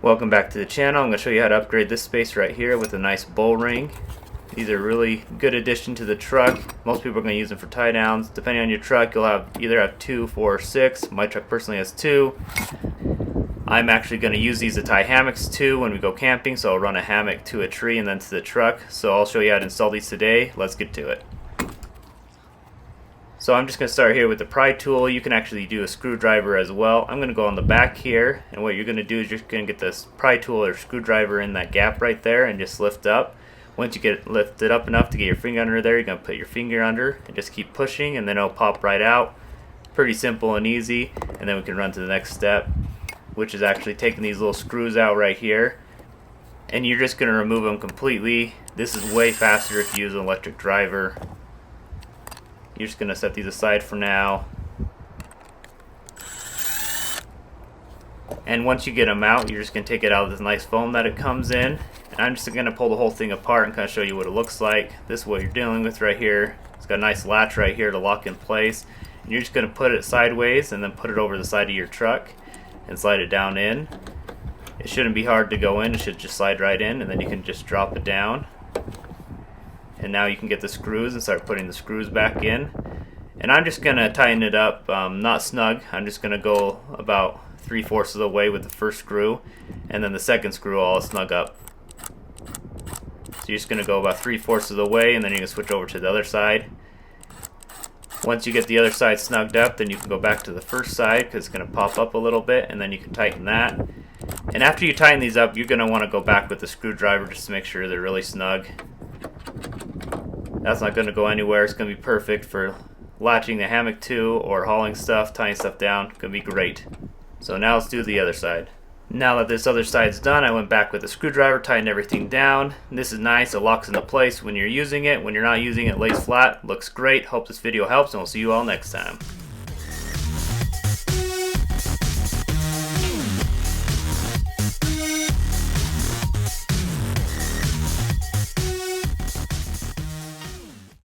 Welcome back to the channel. I'm going to show you how to upgrade this space right here with a nice BullRing. These are a really good addition to the truck. Most people are going to use them for tie downs. Depending on your truck, you'll either have 2, 4, or 6. My truck personally has 2. I'm actually going to use these to tie hammocks to when we go camping, so I'll run a hammock to a tree and then to the truck. So I'll show you how to install these today. Let's get to it. So I'm just going to start here with the pry tool. You can actually do a screwdriver as well. I'm going to go on the back here, and what you're going to do is you're going to get this pry tool or screwdriver in that gap right there and just lift up. Once you get it lifted up enough to get your finger under there, you're going to put your finger under and just keep pushing, and then it'll pop right out. Pretty simple and easy. And then we can run to the next step, which is actually taking these little screws out right here. And you're just going to remove them completely. This is way faster if you use an electric driver. You're just going to set these aside for now. And once you get them out, you're just going to take it out of this nice foam that it comes in. And I'm just going to pull the whole thing apart and kind of show you what it looks like. This is what you're dealing with right here. It's got a nice latch right here to lock in place. And you're just going to put it sideways and then put it over the side of your truck and slide it down in. It shouldn't be hard to go in. It should just slide right in, and then you can just drop it down. And now you can get the screws and start putting the screws back in. And I'm just going to tighten it up, not snug. I'm just going to go about 3/4 of the way with the first screw, and then the second screw I'll snug up. So you're just going to go about 3/4 of the way, and then you can switch over to the other side. Once you get the other side snugged up, then you can go back to the first side because it's going to pop up a little bit, and then you can tighten that. And after you tighten these up, you're going to want to go back with the screwdriver just to make sure they're really snug. That's not going to go anywhere. It's going to be perfect for latching the hammock to or hauling stuff, tying stuff down. It's going to be great. So now let's do the other side. Now that this other side's done, I went back with the screwdriver, tightened everything down. This is nice. It locks into place when you're using it. When you're not using it, it lays flat. Looks great. Hope this video helps, and we'll see you all next time.